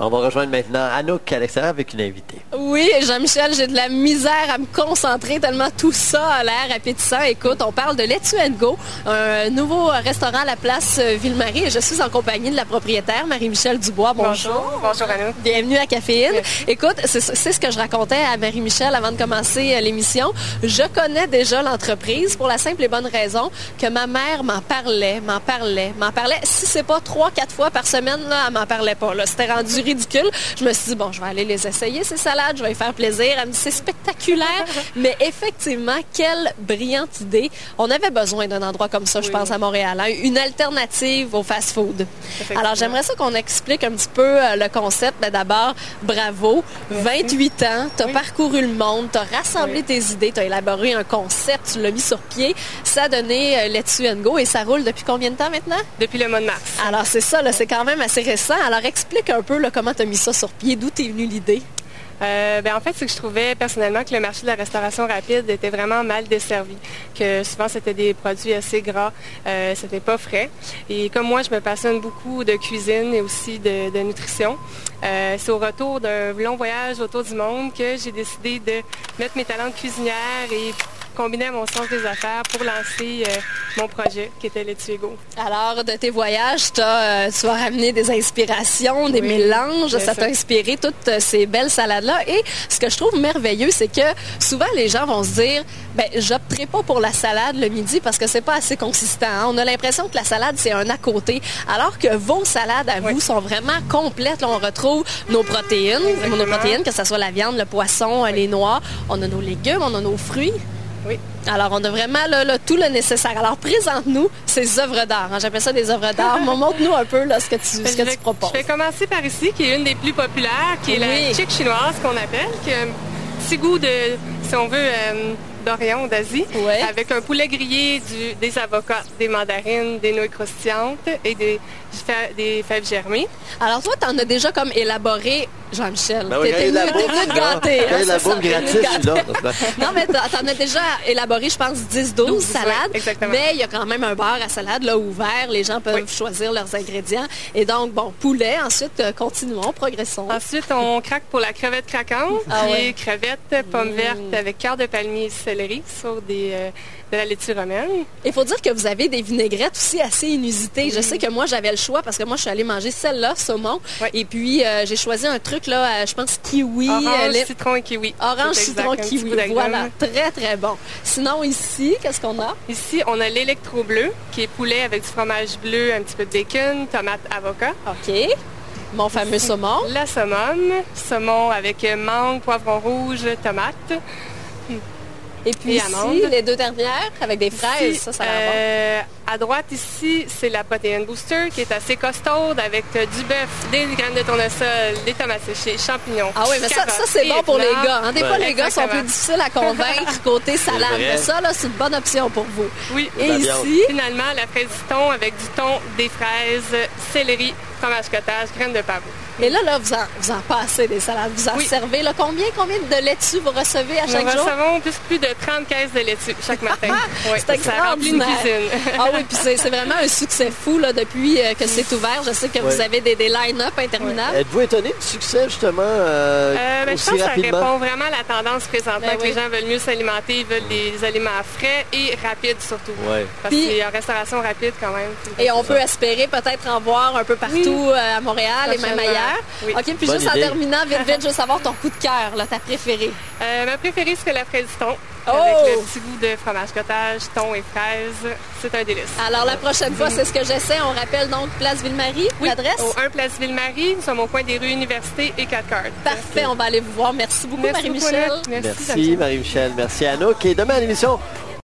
On va rejoindre maintenant Anouk à l'extérieur avec une invitée. Oui, Jean-Michel, j'ai de la misère à me concentrer tellement tout ça a l'air appétissant. Écoute, on parle de Let's Go, un nouveau restaurant à la place Ville-Marie et je suis en compagnie de la propriétaire, Marie-Michel Dubois. Bonjour. Bonjour Anouk. Bienvenue à Caféine. Écoute, c'est ce que je racontais à Marie-Michel avant de commencer l'émission. Je connais déjà l'entreprise pour la simple et bonne raison que ma mère m'en parlait. Si c'est pas 3-4 fois par semaine, là, elle m'en parlait pas. Là. C'était rendu ridicule. Je me suis dit, bon, je vais aller les essayer, ces salades, je vais y faire plaisir. Elle me dit, c'est spectaculaire. Mais effectivement, quelle brillante idée. On avait besoin d'un endroit comme ça, je pense, à Montréal. Hein? Une alternative au fast-food. Alors, j'aimerais ça qu'on explique un petit peu le concept. Mais d'abord, bravo. 28 ans, tu as parcouru le monde, tu as rassemblé tes idées, tu as élaboré un concept, tu l'as mis sur pied. Ça a donné Let's Go et ça roule depuis combien de temps maintenant? Depuis le mois de mars. Alors, c'est ça, là, c'est quand même assez récent. Alors, explique un peu là, comment tu as mis ça sur pied, d'où t'es venue l'idée? En fait, c'est que je trouvais personnellement que le marché de la restauration rapide était vraiment mal desservi, que souvent c'était des produits assez gras, c'était pas frais. Et comme moi, je me passionne beaucoup de cuisine et aussi de nutrition. C'est au retour d'un long voyage autour du monde que j'ai décidé de mettre mes talents de cuisinière et combiner mon sens des affaires pour lancer mon projet qui était Let's Go. Alors, de tes voyages, tu as ramené des inspirations, des mélanges, ça t'a inspiré toutes ces belles salades-là. Et ce que je trouve merveilleux, c'est que souvent les gens vont se dire, j'opterai pas pour la salade le midi parce que c'est pas assez consistant. Hein? On a l'impression que la salade, c'est un à côté, alors que vos salades à vous sont vraiment complètes. Là, on retrouve nos protéines, que ce soit la viande, le poisson, les noix. On a nos légumes, on a nos fruits. Oui. Alors, on a vraiment là, tout le nécessaire. Alors, présente-nous ces œuvres d'art. Hein? J'appelle ça des œuvres d'art. Montre-nous un peu là, ce que tu proposes. Je vais commencer par ici, qui est une des plus populaires, qui est la chick chinoise qu'on appelle, qui a un petit goût de, si on veut, d'Orient, d'Asie, avec un poulet grillé, des avocats, des mandarines, des nouilles croustillantes et des fèves germées. Alors toi, tu en as déjà comme élaboré, Jean-Michel. T'es venu te gâter. La bouffe gratis, là. Non, mais t'en as déjà élaboré, je pense, 10-12 salades. Exactement. Mais il y a quand même un bar à salade là, ouvert. Les gens peuvent choisir leurs ingrédients. Et donc, bon, poulet. Ensuite, continuons, progressons. Ensuite, on craque pour la crevette craquante, qui est crevette, pommes vertes avec cœur de palmier et céleri sur de la laitue romaine. Il faut dire que vous avez des vinaigrettes aussi assez inusitées. Je sais que moi, j'avais le choix parce que moi, je suis allée manger celle-là, saumon. Et puis, j'ai choisi un truc, là, je pense, kiwi. Orange, citron et kiwi. Orange, citron, kiwi. Voilà, très, très bon. Sinon, ici, qu'est-ce qu'on a? Ici, on a l'électro bleu, qui est poulet avec du fromage bleu, un petit peu de bacon, tomate, avocat. OK. Mon fameux saumon. La saumon avec mangue, poivron rouge, tomate. Et puis ici, les deux dernières, avec des fraises, ici, ça a l'air bon. À droite, ici, c'est la protéine booster qui est assez costaude avec du bœuf, des graines de tournesol, des tomates séchées, champignons. Ah oui, mais ça c'est bon pour les gars. Hein? Des fois, les gars sont plus difficiles à convaincre côté salade. Mais ça, là, c'est une bonne option pour vous. Oui. Et ici, finalement, la fraise du thon avec du thon, des fraises, céleri, fromage cottage, graines de pavot. Mais là, vous en passez des salades. Vous en servez. Là, combien de laitue vous recevez à chaque jour? Nous recevons plus de 30 caisses de laitue chaque matin. C'est extraordinaire. Ça remplit une cuisine. Ah oui, puis c'est vraiment un succès fou là, depuis que c'est ouvert. Je sais que vous avez des line-up interminables. Êtes-vous étonné du succès, justement, je pense que ça rapidement? répond vraiment à la tendance présentement que les gens veulent mieux s'alimenter, ils veulent des aliments frais et rapides surtout. Parce qu'il y a restauration rapide quand même. Et on peut espérer peut-être en voir un peu partout à Montréal et même ailleurs. Oui. OK, puis juste en terminant, vite, je veux savoir ton coup de cœur, là, ta préférée. Ma préférée, c'est la fraise du thon. Avec le petit goût de fromage cottage, thon et fraises. C'est un délice. Alors, la prochaine fois, c'est ce que j'essaie. On rappelle donc Place Ville-Marie, l'adresse? Au 1 Place Ville-Marie. Nous sommes au coin des rues Université et 4 Parfait, on va aller vous voir. Merci beaucoup, Marie-Michel. Merci Marie-Michel. Merci Anouk. Et demain à l'émission,